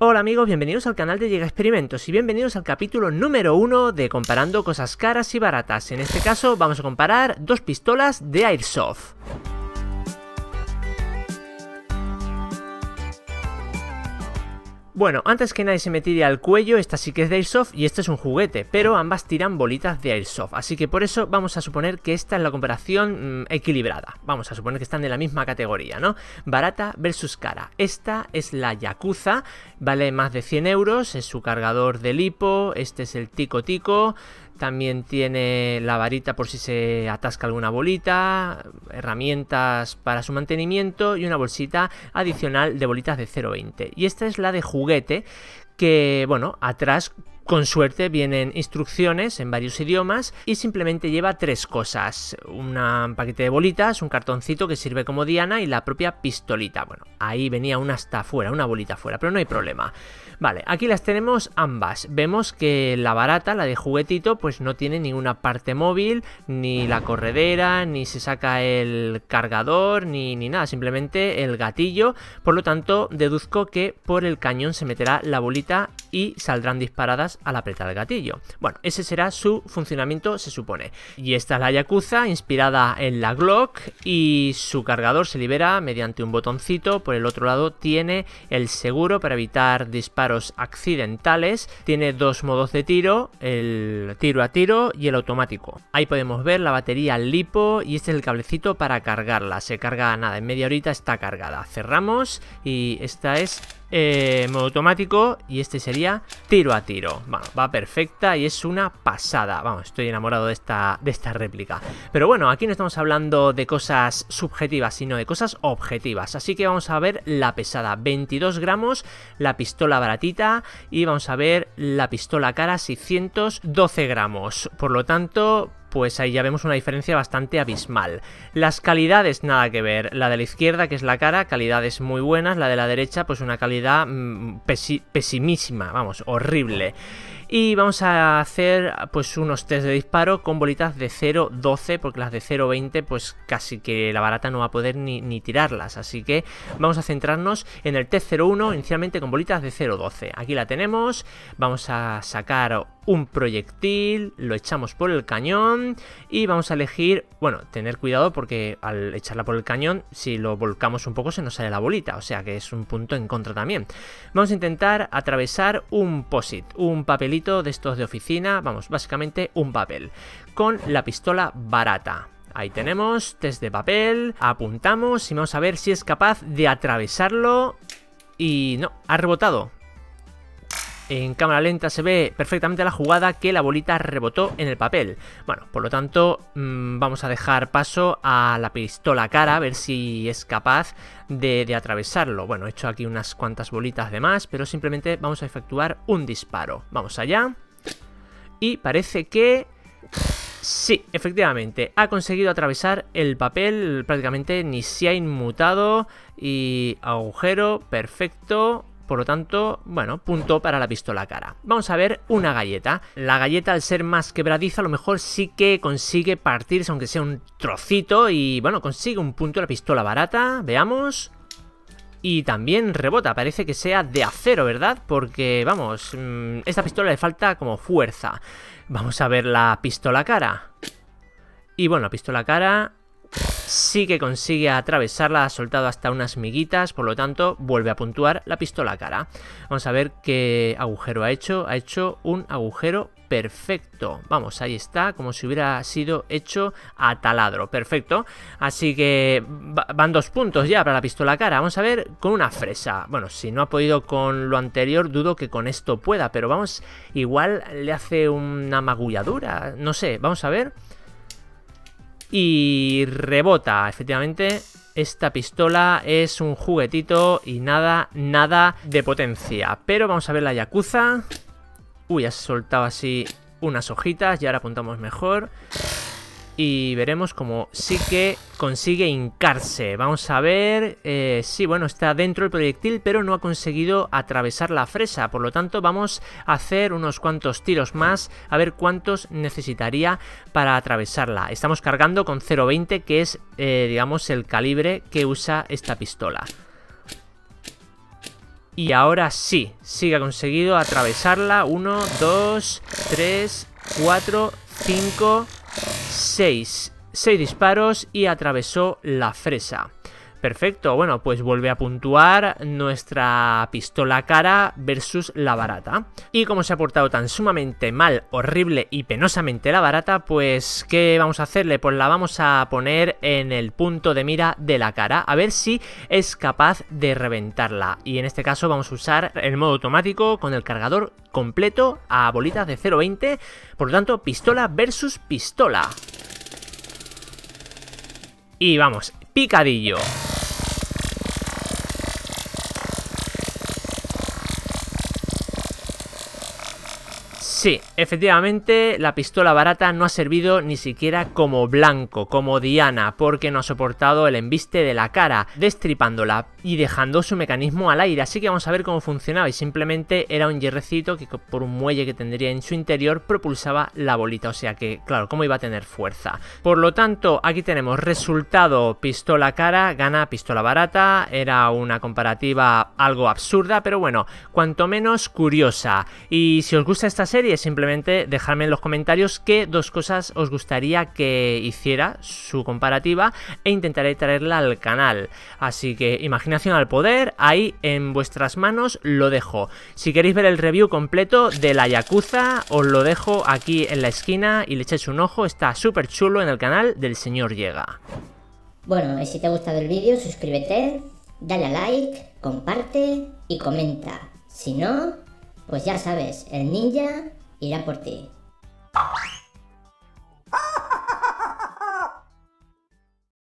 Hola amigos, bienvenidos al canal de Llega Experimentos y bienvenidos al capítulo número 1 de comparando cosas caras y baratas. En este caso vamos a comparar dos pistolas de Airsoft. Bueno, antes que nadie se me tire al cuello, esta sí que es de Airsoft y este es un juguete, pero ambas tiran bolitas de Airsoft, así que por eso vamos a suponer que esta es la comparación equilibrada. Vamos a suponer que están de la misma categoría, ¿no? Barata versus cara. Esta es la Yakuza, vale más de 100 euros, es su cargador de lipo, este es el Tico Tico. También tiene la varita por si se atasca alguna bolita, herramientas para su mantenimiento y una bolsita adicional de bolitas de 0,20. Y esta es la de juguete que, bueno, atrás con suerte vienen instrucciones en varios idiomas y simplemente lleva tres cosas. Un paquete de bolitas, un cartoncito que sirve como diana y la propia pistolita. Bueno, ahí venía una hasta fuera, una bolita fuera, pero no hay problema. Vale, aquí las tenemos ambas. Vemos que la barata, la de juguetito, pues no tiene ninguna parte móvil, ni la corredera, ni se saca el cargador, ni nada, simplemente el gatillo. Por lo tanto, deduzco que por el cañón se meterá la bolita y saldrán disparadas al apretar el gatillo. Bueno, ese será su funcionamiento, se supone. Y esta es la Yakuza, inspirada en la Glock, y su cargador se libera mediante un botoncito. Por el otro lado tiene el seguro para evitar disparos accidentales. Tiene dos modos de tiro, el tiro a tiro y el automático. Ahí podemos ver la batería lipo y este es el cablecito para cargarla. Se carga nada, en media horita está cargada. Cerramos y esta es modo automático y este sería tiro a tiro. Bueno, va perfecta y es una pasada. Vamos, estoy enamorado de esta réplica. Pero bueno, aquí no estamos hablando de cosas subjetivas, sino de cosas objetivas. Así que vamos a ver la pesada, 22 gramos, la pistola baratita, y vamos a ver la pistola cara, 612 gramos. Por lo tanto, pues ahí ya vemos una diferencia bastante abismal. Las calidades nada que ver. La de la izquierda, que es la cara, calidades muy buenas. La de la derecha, pues una calidad pesimísima, vamos, horrible. Y vamos a hacer pues unos test de disparo con bolitas de 0,12, porque las de 0,20 pues casi que la barata no va a poder ni tirarlas. Así que vamos a centrarnos en el test 0,1 inicialmente con bolitas de 0,12. Aquí la tenemos, vamos a sacar un proyectil, lo echamos por el cañón y vamos a elegir, bueno, tener cuidado porque al echarla por el cañón, si lo volcamos un poco se nos sale la bolita, o sea que es un punto en contra también. Vamos a intentar atravesar un POSIT, un papelito de estos de oficina, vamos, básicamente un papel, con la pistola barata. Ahí tenemos, test de papel, apuntamos y vamos a ver si es capaz de atravesarlo. Y no, ha rebotado. En cámara lenta se ve perfectamente la jugada, que la bolita rebotó en el papel. Bueno, por lo tanto, vamos a dejar paso a la pistola cara, a ver si es capaz de atravesarlo. Bueno, he hecho aquí unas cuantas bolitas de más, pero simplemente vamos a efectuar un disparo. Vamos allá. Y parece que sí, efectivamente, ha conseguido atravesar el papel, prácticamente ni se ha inmutado. Y agujero, perfecto. Por lo tanto, bueno, punto para la pistola cara. Vamos a ver una galleta. La galleta, al ser más quebradiza, a lo mejor sí que consigue partirse, aunque sea un trocito. Y bueno, consigue un punto la pistola barata. Veamos. Y también rebota, parece que sea de acero, ¿verdad? Porque, vamos, esta pistola le falta como fuerza. Vamos a ver la pistola cara. Y bueno, la pistola cara sí que consigue atravesarla, ha soltado hasta unas miguitas, por lo tanto vuelve a puntuar la pistola cara. Vamos a ver qué agujero ha hecho un agujero perfecto. Vamos, ahí está, como si hubiera sido hecho a taladro, perfecto. Así que van 2 puntos ya para la pistola cara. Vamos a ver con una fresa. Bueno, si no ha podido con lo anterior, dudo que con esto pueda, pero vamos, igual le hace una magulladura, no sé, vamos a ver. Y rebota, efectivamente, esta pistola es un juguetito y nada de potencia. Pero vamos a ver la Yakuza. Uy, ha soltado así unas hojitas y ahora apuntamos mejor. Y veremos cómo sí que consigue hincarse. Vamos a ver. Sí, bueno, está dentro del proyectil, pero no ha conseguido atravesar la fresa. Por lo tanto, vamos a hacer unos cuantos tiros más, a ver cuántos necesitaría para atravesarla. Estamos cargando con 0,20, que es, digamos, el calibre que usa esta pistola. Y ahora sí que ha conseguido atravesarla. 1, 2, 3, 4, 5, 6. 6 disparos y atravesó la fresa. Perfecto, bueno, pues vuelve a puntuar nuestra pistola cara versus la barata. Y como se ha portado tan sumamente mal, horrible y penosamente la barata, pues ¿qué vamos a hacerle? Pues la vamos a poner en el punto de mira de la cara, a ver si es capaz de reventarla. Y en este caso vamos a usar el modo automático con el cargador completo a bolitas de 0,20. Por lo tanto, pistola versus pistola. Y vamos, picadillo. Sí, efectivamente la pistola barata no ha servido ni siquiera como blanco, como diana, porque no ha soportado el embiste de la cara, destripándola y dejando su mecanismo al aire. Así que vamos a ver cómo funcionaba, y simplemente era un hierrecito que por un muelle que tendría en su interior propulsaba la bolita, o sea que claro, ¿cómo iba a tener fuerza? Por lo tanto, aquí tenemos resultado: pistola cara gana pistola barata. Era una comparativa algo absurda, pero bueno, cuanto menos curiosa. Y si os gusta esta serie, simplemente dejadme en los comentarios qué dos cosas os gustaría que hiciera su comparativa e intentaré traerla al canal. Así que imaginación al poder, ahí en vuestras manos lo dejo. Si queréis ver el review completo de la Yakuza, os lo dejo aquí en la esquina y le echéis un ojo, está súper chulo en el canal del señor Llega. Bueno, y si te ha gustado el vídeo, suscríbete, dale a like, comparte y comenta. Si no, pues ya sabes, el ninja irá por ti.